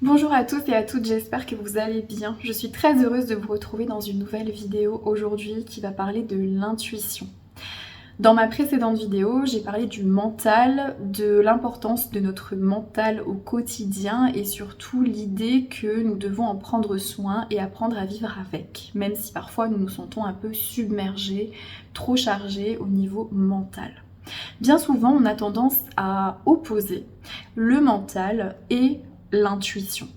Bonjour à tous et à toutes, j'espère que vous allez bien. Je suis très heureuse de vous retrouver dans une nouvelle vidéo aujourd'hui qui va parler de l'intuition. Dans ma précédente vidéo, j'ai parlé du mental, de l'importance de notre mental au quotidien et surtout l'idée que nous devons en prendre soin et apprendre à vivre avec, même si parfois nous nous sentons un peu submergés, trop chargés au niveau mental. Bien souvent, on a tendance à opposer le mental et l'intuition.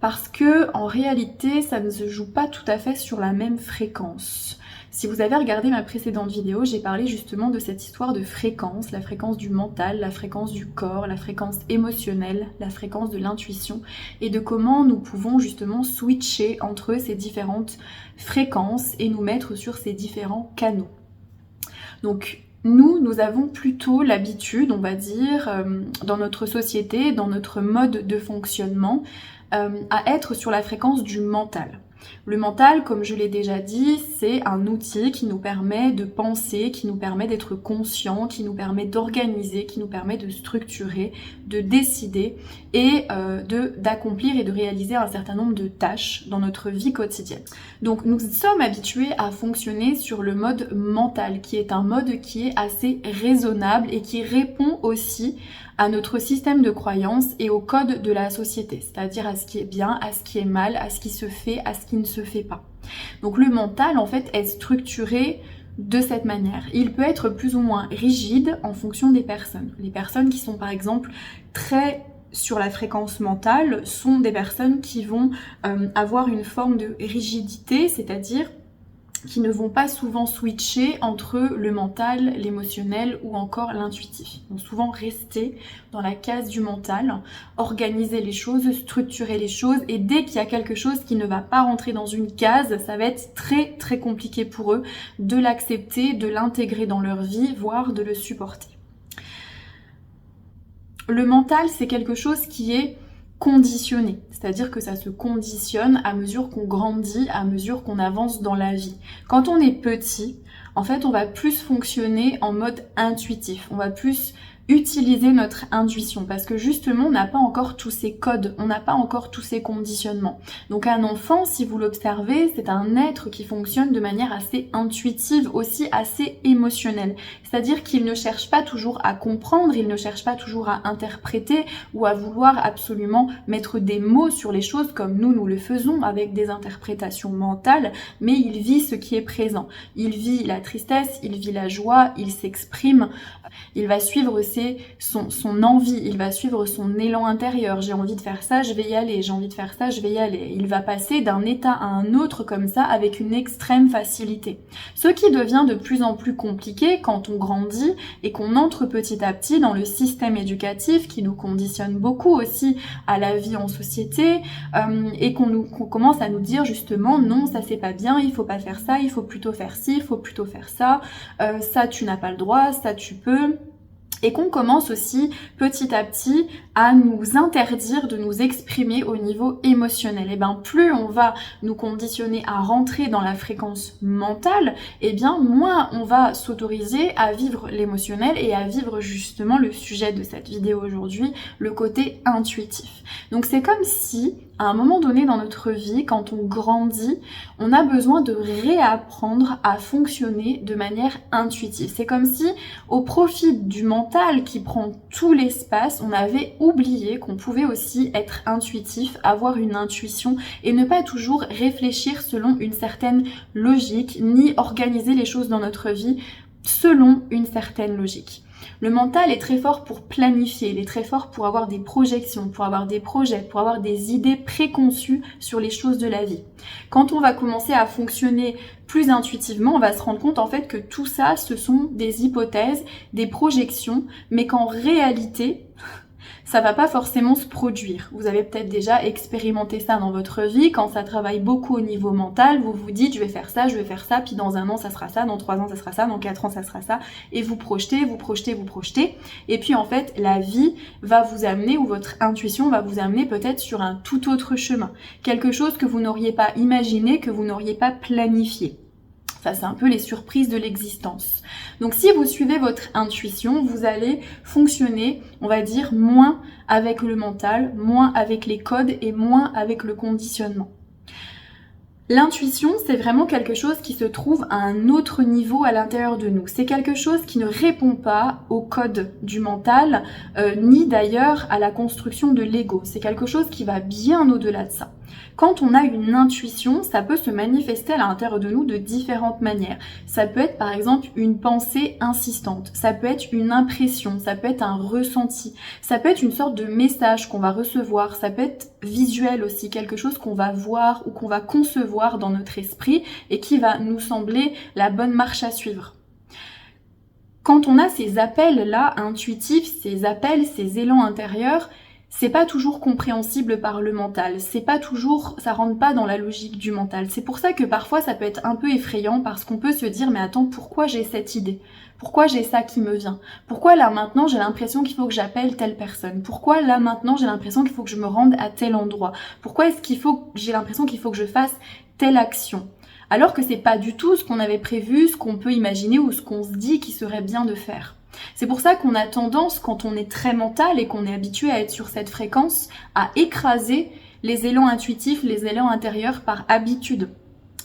Parce que en réalité, ça ne se joue pas tout à fait sur la même fréquence. Si vous avez regardé ma précédente vidéo, j'ai parlé justement de cette histoire de fréquence, la fréquence du mental, la fréquence du corps, la fréquence émotionnelle, la fréquence de l'intuition, et de comment nous pouvons justement switcher entre ces différentes fréquences et nous mettre sur ces différents canaux. Donc, nous avons plutôt l'habitude, on va dire, dans notre société, dans notre mode de fonctionnement, à être sur la fréquence du mental. Le mental, comme je l'ai déjà dit, c'est un outil qui nous permet de penser, qui nous permet d'être conscient, qui nous permet d'organiser, qui nous permet de structurer, de décider et d'accomplir et de réaliser un certain nombre de tâches dans notre vie quotidienne. Donc nous sommes habitués à fonctionner sur le mode mental, qui est un mode qui est assez raisonnable et qui répond aussi à notre système de croyances et au code de la société, c'est-à-dire à ce qui est bien, à ce qui est mal, à ce qui se fait, à ce qui ne se fait pas. Donc le mental, en fait, est structuré de cette manière. Il peut être plus ou moins rigide en fonction des personnes. Les personnes qui sont par exemple très sur la fréquence mentale sont des personnes qui vont avoir une forme de rigidité, c'est-à-dire qui ne vont pas souvent switcher entre le mental, l'émotionnel ou encore l'intuitif. Ils vont souvent rester dans la case du mental, organiser les choses, structurer les choses, et dès qu'il y a quelque chose qui ne va pas rentrer dans une case, ça va être très très compliqué pour eux de l'accepter, de l'intégrer dans leur vie, voire de le supporter. Le mental, c'est quelque chose qui est conditionné, c'est-à-dire que ça se conditionne à mesure qu'on grandit, à mesure qu'on avance dans la vie. Quand on est petit, en fait, on va plus fonctionner en mode intuitif, on va plus utiliser notre intuition parce que justement on n'a pas encore tous ces codes, on n'a pas encore tous ces conditionnements. Donc un enfant, si vous l'observez, c'est un être qui fonctionne de manière assez intuitive, aussi assez émotionnelle. C'est-à-dire qu'il ne cherche pas toujours à comprendre, il ne cherche pas toujours à interpréter ou à vouloir absolument mettre des mots sur les choses comme nous le faisons avec des interprétations mentales, mais il vit ce qui est présent. Il vit la tristesse, il vit la joie, il s'exprime, il va suivre son envie, il va suivre son élan intérieur. J'ai envie de faire ça, je vais y aller. J'ai envie de faire ça, je vais y aller. Il va passer d'un état à un autre comme ça avec une extrême facilité. Ce qui devient de plus en plus compliqué quand on grandit et qu'on entre petit à petit dans le système éducatif qui nous conditionne beaucoup aussi à la vie en société et qu'on commence à nous dire justement non, ça c'est pas bien, il faut pas faire ça, il faut plutôt faire ci, il faut plutôt faire ça, ça tu n'as pas le droit, ça tu peux. Et qu'on commence aussi petit à petit à nous interdire de nous exprimer au niveau émotionnel. Et bien plus on va nous conditionner à rentrer dans la fréquence mentale, et bien moins on va s'autoriser à vivre l'émotionnel et à vivre justement le sujet de cette vidéo aujourd'hui, le côté intuitif. Donc c'est comme si à un moment donné dans notre vie, quand on grandit, on a besoin de réapprendre à fonctionner de manière intuitive. C'est comme si, au profit du mental qui prend tout l'espace, on avait oublié qu'on pouvait aussi être intuitif, avoir une intuition et ne pas toujours réfléchir selon une certaine logique, ni organiser les choses dans notre vie selon une certaine logique. Le mental est très fort pour planifier, il est très fort pour avoir des projections, pour avoir des projets, pour avoir des idées préconçues sur les choses de la vie. Quand on va commencer à fonctionner plus intuitivement, on va se rendre compte en fait que tout ça, ce sont des hypothèses, des projections, mais qu'en réalité, ça va pas forcément se produire. Vous avez peut-être déjà expérimenté ça dans votre vie, quand ça travaille beaucoup au niveau mental, vous vous dites je vais faire ça, puis dans 1 an ça sera ça, dans 3 ans ça sera ça, dans 4 ans ça sera ça, et vous projetez, et puis en fait la vie va vous amener, ou votre intuition va vous amener peut-être sur un tout autre chemin, quelque chose que vous n'auriez pas imaginé, que vous n'auriez pas planifié. Ça, c'est un peu les surprises de l'existence. Donc si vous suivez votre intuition, vous allez fonctionner, on va dire, moins avec le mental, moins avec les codes et moins avec le conditionnement. L'intuition, c'est vraiment quelque chose qui se trouve à un autre niveau à l'intérieur de nous. C'est quelque chose qui ne répond pas au code du mental, ni d'ailleurs à la construction de l'ego. C'est quelque chose qui va bien au-delà de ça. Quand on a une intuition, ça peut se manifester à l'intérieur de nous de différentes manières. Ça peut être par exemple une pensée insistante, ça peut être une impression, ça peut être un ressenti, ça peut être une sorte de message qu'on va recevoir, ça peut être visuel aussi, quelque chose qu'on va voir ou qu'on va concevoir dans notre esprit et qui va nous sembler la bonne marche à suivre. Quand on a ces appels-là intuitifs, ces appels, ces élans intérieurs, c'est pas toujours compréhensible par le mental, c'est pas toujours, ça rentre pas dans la logique du mental. C'est pour ça que parfois ça peut être un peu effrayant parce qu'on peut se dire mais attends, pourquoi j'ai cette idée? Pourquoi j'ai ça qui me vient? Pourquoi là maintenant j'ai l'impression qu'il faut que j'appelle telle personne? Pourquoi là maintenant j'ai l'impression qu'il faut que je me rende à tel endroit? Pourquoi est-ce j'ai l'impression qu'il faut que je fasse telle action? Alors que c'est pas du tout ce qu'on avait prévu, ce qu'on peut imaginer ou ce qu'on se dit qui serait bien de faire. C'est pour ça qu'on a tendance, quand on est très mental et qu'on est habitué à être sur cette fréquence, à écraser les élans intuitifs, les élans intérieurs par habitude.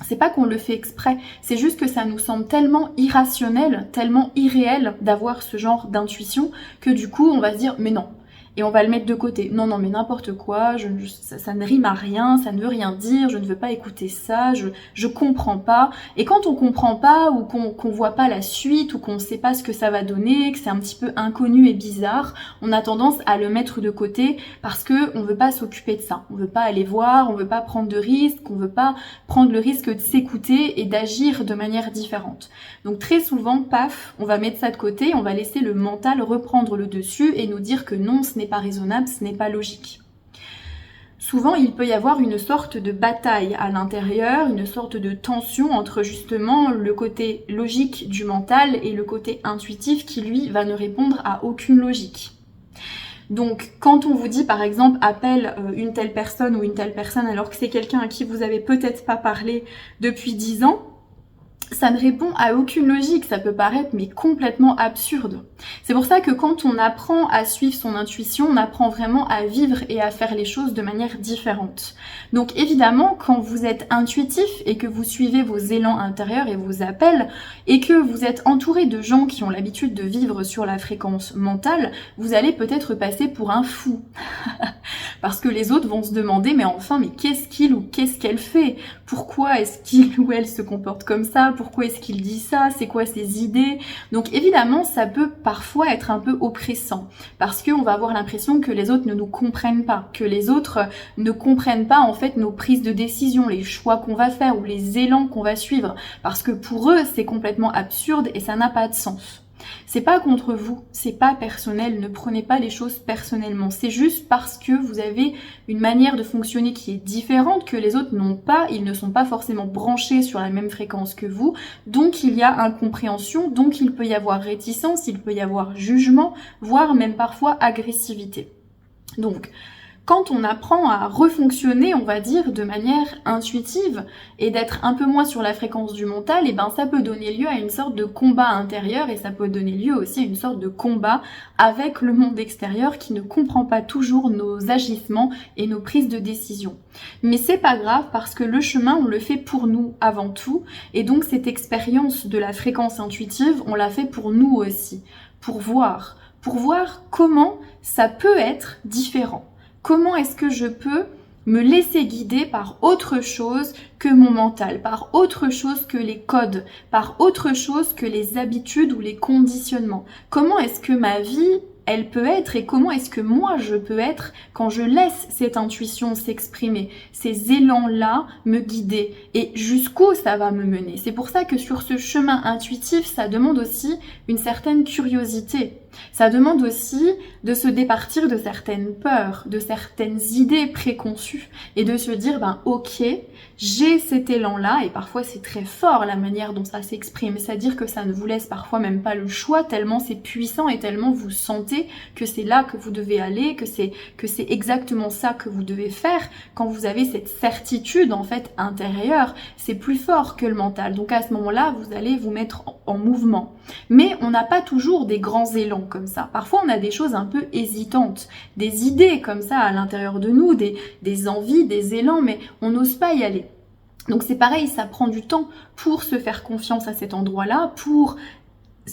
C'est pas qu'on le fait exprès, c'est juste que ça nous semble tellement irrationnel, tellement irréel d'avoir ce genre d'intuition que du coup on va se dire mais non. Et on va le mettre de côté. Non, non, mais n'importe quoi, ça ne rime à rien, ça ne veut rien dire, je ne veux pas écouter ça, je comprends pas. Et quand on comprend pas, ou qu'on voit pas la suite, ou qu'on sait pas ce que ça va donner, que c'est un petit peu inconnu et bizarre, on a tendance à le mettre de côté parce que on veut pas s'occuper de ça. On veut pas aller voir, on veut pas prendre de risques, on veut pas prendre le risque de s'écouter et d'agir de manière différente. Donc très souvent, paf, on va mettre ça de côté, on va laisser le mental reprendre le dessus et nous dire que non, ce n'est pas raisonnable, ce n'est pas logique. Souvent, il peut y avoir une sorte de bataille à l'intérieur, une sorte de tension entre justement le côté logique du mental et le côté intuitif qui, lui, va ne répondre à aucune logique. Donc, quand on vous dit, par exemple, appelle une telle personne ou une telle personne alors que c'est quelqu'un à qui vous avez peut-être pas parlé depuis 10 ans, ça ne répond à aucune logique, ça peut paraître mais complètement absurde. C'est pour ça que quand on apprend à suivre son intuition, on apprend vraiment à vivre et à faire les choses de manière différente. Donc évidemment, quand vous êtes intuitif et que vous suivez vos élans intérieurs et vos appels, et que vous êtes entouré de gens qui ont l'habitude de vivre sur la fréquence mentale, vous allez peut-être passer pour un fou. Parce que les autres vont se demander, mais enfin, mais qu'est-ce qu'il ou qu'est-ce qu'elle fait? Pourquoi est-ce qu'il ou elle se comporte comme ça? Pourquoi est-ce qu'il dit ça? C'est quoi ses idées? Donc évidemment, ça peut parfois être un peu oppressant, parce qu'on va avoir l'impression que les autres ne nous comprennent pas, que les autres ne comprennent pas en fait nos prises de décision, les choix qu'on va faire ou les élans qu'on va suivre, parce que pour eux, c'est complètement absurde et ça n'a pas de sens. C'est pas contre vous, c'est pas personnel, ne prenez pas les choses personnellement, c'est juste parce que vous avez une manière de fonctionner qui est différente, que les autres n'ont pas, ils ne sont pas forcément branchés sur la même fréquence que vous, donc il y a incompréhension, donc il peut y avoir réticence, il peut y avoir jugement, voire même parfois agressivité. Donc, quand on apprend à refonctionner, on va dire, de manière intuitive et d'être un peu moins sur la fréquence du mental, et ben ça peut donner lieu à une sorte de combat intérieur et ça peut donner lieu aussi à une sorte de combat avec le monde extérieur qui ne comprend pas toujours nos agissements et nos prises de décision. Mais c'est pas grave parce que le chemin, on le fait pour nous avant tout et donc cette expérience de la fréquence intuitive, on l'a fait pour nous aussi, pour voir comment ça peut être différent. Comment est-ce que je peux me laisser guider par autre chose que mon mental, par autre chose que les codes, par autre chose que les habitudes ou les conditionnements? Comment est-ce que ma vie, elle peut être et comment est-ce que moi je peux être quand je laisse cette intuition s'exprimer, ces élans-là me guider et jusqu'où ça va me mener? C'est pour ça que sur ce chemin intuitif, ça demande aussi une certaine curiosité. Ça demande aussi de se départir de certaines peurs, de certaines idées préconçues et de se dire, ok, j'ai cet élan-là, et parfois c'est très fort la manière dont ça s'exprime, c'est-à-dire que ça ne vous laisse parfois même pas le choix, tellement c'est puissant et tellement vous sentez que c'est là que vous devez aller, que c'est exactement ça que vous devez faire. Quand vous avez cette certitude en fait intérieure, c'est plus fort que le mental. Donc à ce moment-là, vous allez vous mettre en mouvement. Mais on n'a pas toujours des grands élans comme ça. Parfois, on a des choses un peu hésitantes, des idées comme ça à l'intérieur de nous, des envies, des élans, mais on n'ose pas y aller. Donc c'est pareil, ça prend du temps pour se faire confiance à cet endroit-là, pour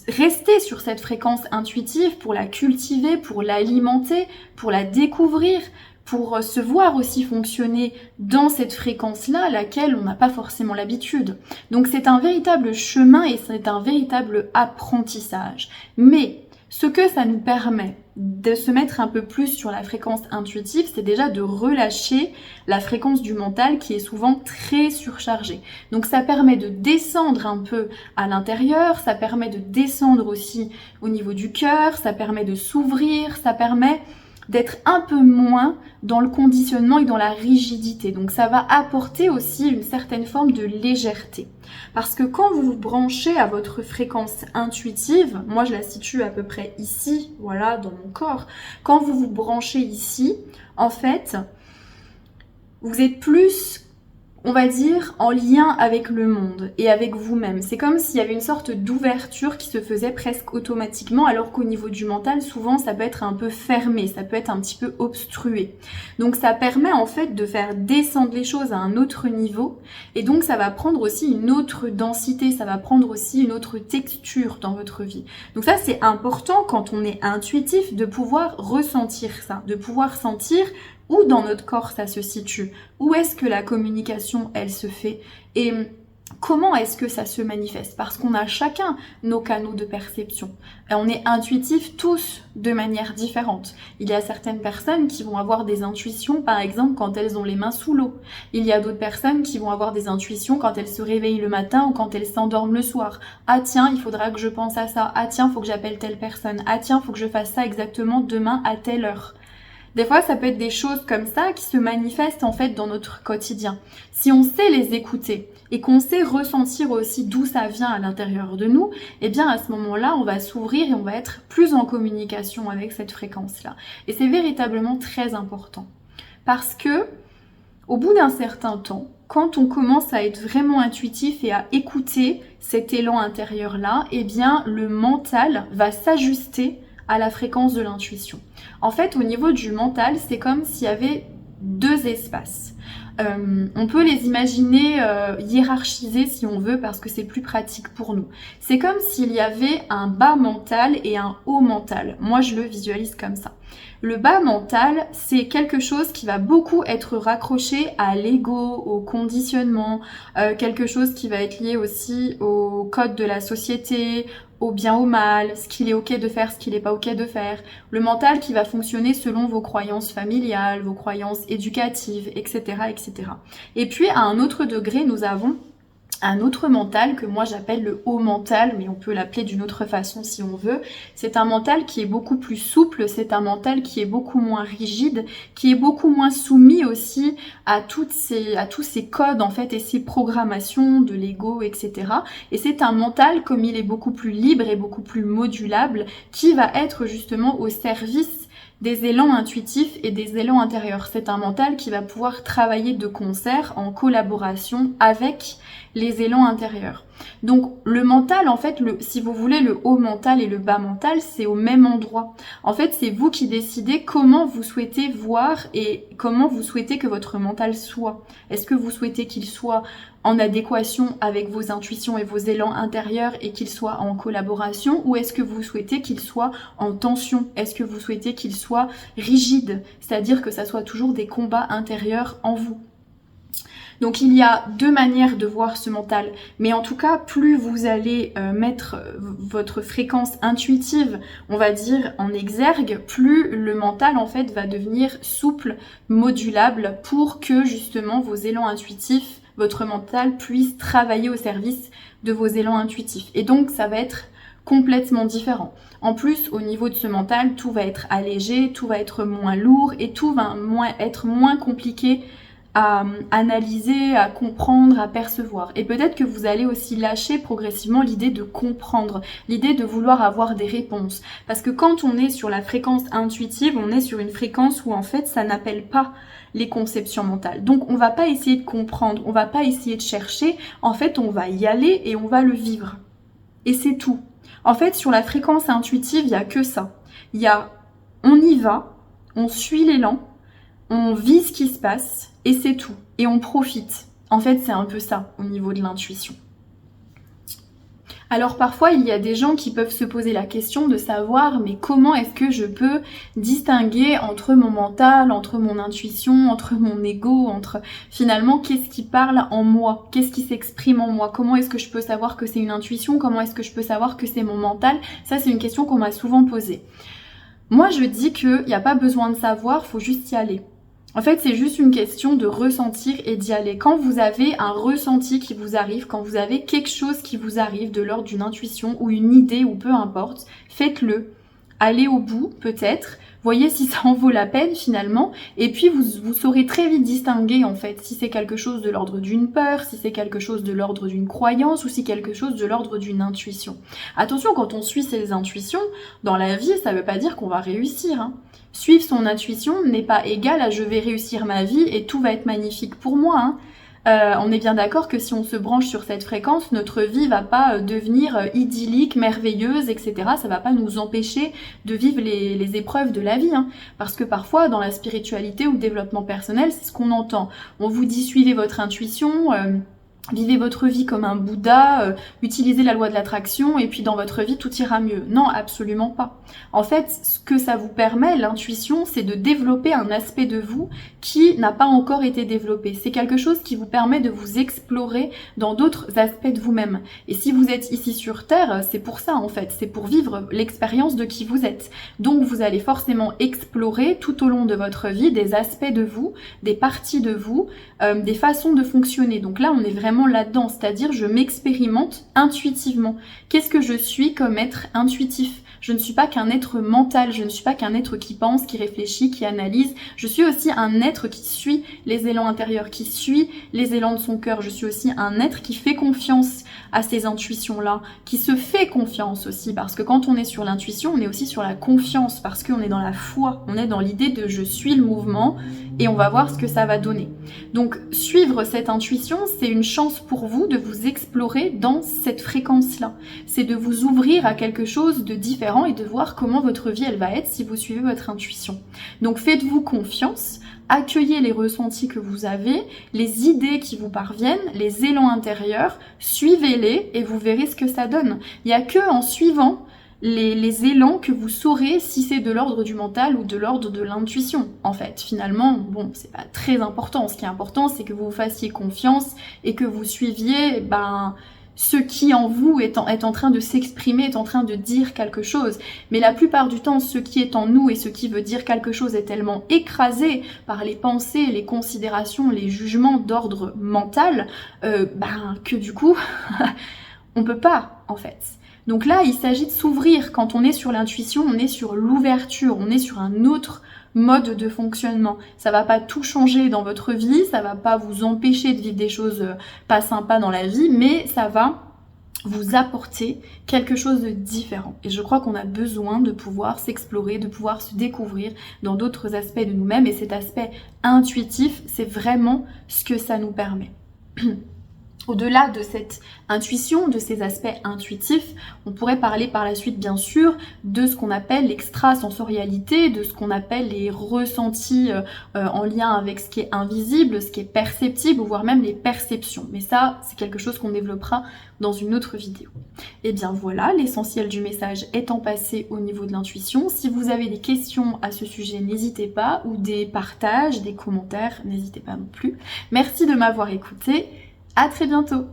rester sur cette fréquence intuitive, pour la cultiver, pour l'alimenter, pour la découvrir, pour se voir aussi fonctionner dans cette fréquence-là, laquelle on n'a pas forcément l'habitude. Donc c'est un véritable chemin et c'est un véritable apprentissage. Mais ce que ça nous permet de se mettre un peu plus sur la fréquence intuitive, c'est déjà de relâcher la fréquence du mental qui est souvent très surchargée. Donc ça permet de descendre un peu à l'intérieur, ça permet de descendre aussi au niveau du cœur, ça permet de s'ouvrir, ça permet d'être un peu moins dans le conditionnement et dans la rigidité. Donc ça va apporter aussi une certaine forme de légèreté. Parce que quand vous vous branchez à votre fréquence intuitive, moi je la situe à peu près ici, voilà, dans mon corps, quand vous vous branchez ici, en fait, vous êtes plus, on va dire, en lien avec le monde et avec vous-même. C'est comme s'il y avait une sorte d'ouverture qui se faisait presque automatiquement, alors qu'au niveau du mental, souvent, ça peut être un peu fermé, ça peut être un petit peu obstrué. Donc ça permet en fait de faire descendre les choses à un autre niveau, et donc ça va prendre aussi une autre densité, ça va prendre aussi une autre texture dans votre vie. Donc ça, c'est important quand on est intuitif de pouvoir ressentir ça, de pouvoir sentir où dans notre corps ça se situe, où est-ce que la communication elle se fait et comment est-ce que ça se manifeste, parce qu'on a chacun nos canaux de perception. Et on est intuitifs tous de manière différente. Il y a certaines personnes qui vont avoir des intuitions par exemple quand elles ont les mains sous l'eau. Il y a d'autres personnes qui vont avoir des intuitions quand elles se réveillent le matin ou quand elles s'endorment le soir. Ah tiens, il faudra que je pense à ça. Ah tiens, faut que j'appelle telle personne. Ah tiens, faut que je fasse ça exactement demain à telle heure. Des fois, ça peut être des choses comme ça qui se manifestent en fait dans notre quotidien. Si on sait les écouter et qu'on sait ressentir aussi d'où ça vient à l'intérieur de nous, eh bien à ce moment-là, on va s'ouvrir et on va être plus en communication avec cette fréquence-là. Et c'est véritablement très important. Parce que, au bout d'un certain temps, quand on commence à être vraiment intuitif et à écouter cet élan intérieur-là, eh bien le mental va s'ajuster à la fréquence de l'intuition. En fait, au niveau du mental, c'est comme s'il y avait deux espaces. On peut les imaginer hiérarchisés si on veut parce que c'est plus pratique pour nous. C'est comme s'il y avait un bas mental et un haut mental. Moi, je le visualise comme ça. Le bas mental, c'est quelque chose qui va beaucoup être raccroché à l'ego, au conditionnement, quelque chose qui va être lié aussi au code de la société, au bien, au mal, ce qu'il est ok de faire, ce qu'il n'est pas ok de faire. Le mental qui va fonctionner selon vos croyances familiales, vos croyances éducatives, etc., etc. Et puis, à un autre degré, nous avons un autre mental que moi j'appelle le haut mental, mais on peut l'appeler d'une autre façon si on veut. C'est un mental qui est beaucoup plus souple, c'est un mental qui est beaucoup moins rigide, qui est beaucoup moins soumis aussi à tous ces codes en fait et ces programmations de l'ego, etc. Et c'est un mental, comme il est beaucoup plus libre et beaucoup plus modulable, qui va être justement au service des élans intuitifs et des élans intérieurs. C'est un mental qui va pouvoir travailler de concert, en collaboration avec les élans intérieurs. Donc le mental, en fait, si vous voulez, le haut mental et le bas mental, c'est au même endroit. En fait, c'est vous qui décidez comment vous souhaitez voir et comment vous souhaitez que votre mental soit. Est-ce que vous souhaitez qu'il soit en adéquation avec vos intuitions et vos élans intérieurs et qu'il soit en collaboration, ou est-ce que vous souhaitez qu'il soit en tension? Est-ce que vous souhaitez qu'il soit rigide? C'est-à-dire que ça soit toujours des combats intérieurs en vous. Donc il y a deux manières de voir ce mental, mais en tout cas, plus vous allez mettre votre fréquence intuitive, on va dire, en exergue, plus le mental en fait va devenir souple, modulable, pour que justement vos élans intuitifs, votre mental puisse travailler au service de vos élans intuitifs. Et donc ça va être complètement différent. En plus, au niveau de ce mental, tout va être allégé, tout va être moins lourd et tout va être moins compliqué à analyser, à comprendre, à percevoir. Et peut-être que vous allez aussi lâcher progressivement l'idée de comprendre, l'idée de vouloir avoir des réponses. Parce que quand on est sur la fréquence intuitive, on est sur une fréquence où en fait ça n'appelle pas les conceptions mentales. Donc on va pas essayer de comprendre, on va pas essayer de chercher, en fait on va y aller et on va le vivre. Et c'est tout. En fait sur la fréquence intuitive, il y a que ça. Il y a on y va, on suit l'élan, on vit ce qui se passe et c'est tout. Et on profite. En fait, c'est un peu ça au niveau de l'intuition. Alors parfois, il y a des gens qui peuvent se poser la question de savoir mais comment est-ce que je peux distinguer entre mon mental, entre mon intuition, entre mon ego, entre finalement qu'est-ce qui parle en moi, qu'est-ce qui s'exprime en moi, comment est-ce que je peux savoir que c'est une intuition, comment est-ce que je peux savoir que c'est mon mental. Ça, c'est une question qu'on m'a souvent posée. Moi, je dis qu'il n'y a pas besoin de savoir, faut juste y aller. En fait, c'est juste une question de ressentir et d'y aller. Quand vous avez un ressenti qui vous arrive, quand vous avez quelque chose qui vous arrive de l'ordre d'une intuition ou une idée ou peu importe, faites-le. Allez au bout, peut-être. Voyez si ça en vaut la peine finalement. Et puis vous saurez très vite distinguer en fait si c'est quelque chose de l'ordre d'une peur, si c'est quelque chose de l'ordre d'une croyance ou si quelque chose de l'ordre d'une intuition. Attention, quand on suit ses intuitions, dans la vie, ça veut pas dire qu'on va réussir, hein. Suivre son intuition n'est pas égal à je vais réussir ma vie et tout va être magnifique pour moi, hein. On est bien d'accord que si on se branche sur cette fréquence, notre vie va pas devenir idyllique, merveilleuse, etc. Ça va pas nous empêcher de vivre les épreuves de la vie, hein. Parce que parfois, dans la spiritualité ou le développement personnel, c'est ce qu'on entend. On vous dit suivez votre intuition, vivez votre vie comme un Bouddha, utilisez la loi de l'attraction et puis dans votre vie tout ira mieux. Non, absolument pas. En fait, ce que ça vous permet, l'intuition, c'est de développer un aspect de vous qui n'a pas encore été développé. C'est quelque chose qui vous permet de vous explorer dans d'autres aspects de vous-même. Et si vous êtes ici sur Terre, c'est pour ça en fait, c'est pour vivre l'expérience de qui vous êtes. Donc vous allez forcément explorer tout au long de votre vie des aspects de vous, des parties de vous, des façons de fonctionner. Donc là, on est vraiment là-dedans, c'est-à-dire je m'expérimente intuitivement. Qu'est-ce que je suis comme être intuitif ? Je ne suis pas qu'un être mental, je ne suis pas qu'un être qui pense, qui réfléchit, qui analyse. Je suis aussi un être qui suit les élans intérieurs, qui suit les élans de son cœur. Je suis aussi un être qui fait confiance à ces intuitions-là, qui se fait confiance aussi, parce que quand on est sur l'intuition, on est aussi sur la confiance, parce qu'on est dans la foi, on est dans l'idée de je suis le mouvement et on va voir ce que ça va donner. Donc suivre cette intuition, c'est une chance pour vous de vous explorer dans cette fréquence-là. C'est de vous ouvrir à quelque chose de différent et de voir comment votre vie elle va être si vous suivez votre intuition. Donc faites-vous confiance, accueillez les ressentis que vous avez, les idées qui vous parviennent, les élans intérieurs, suivez-les et vous verrez ce que ça donne. Il n'y a que en suivant les élans que vous saurez si c'est de l'ordre du mental ou de l'ordre de l'intuition. En fait, finalement, bon, c'est pas très important. Ce qui est important, c'est que vous vous fassiez confiance et que vous suiviez, ce qui en vous est en train de s'exprimer, est en train de dire quelque chose. Mais la plupart du temps, ce qui est en nous et ce qui veut dire quelque chose est tellement écrasé par les pensées, les considérations, les jugements d'ordre mental, que du coup, on peut pas, en fait. Donc là, il s'agit de s'ouvrir. Quand on est sur l'intuition, on est sur l'ouverture, on est sur un autre mode de fonctionnement. Ça va pas tout changer dans votre vie, ça va pas vous empêcher de vivre des choses pas sympas dans la vie, mais ça va vous apporter quelque chose de différent. Et je crois qu'on a besoin de pouvoir s'explorer, de pouvoir se découvrir dans d'autres aspects de nous-mêmes, et cet aspect intuitif, c'est vraiment ce que ça nous permet. Au-delà de cette intuition, de ces aspects intuitifs, on pourrait parler par la suite bien sûr de ce qu'on appelle l'extrasensorialité, de ce qu'on appelle les ressentis en lien avec ce qui est invisible, ce qui est perceptible, voire même les perceptions. Mais ça, c'est quelque chose qu'on développera dans une autre vidéo. Et bien voilà, l'essentiel du message étant passé au niveau de l'intuition. Si vous avez des questions à ce sujet, n'hésitez pas, ou des partages, des commentaires, n'hésitez pas non plus. Merci de m'avoir écouté. À très bientôt!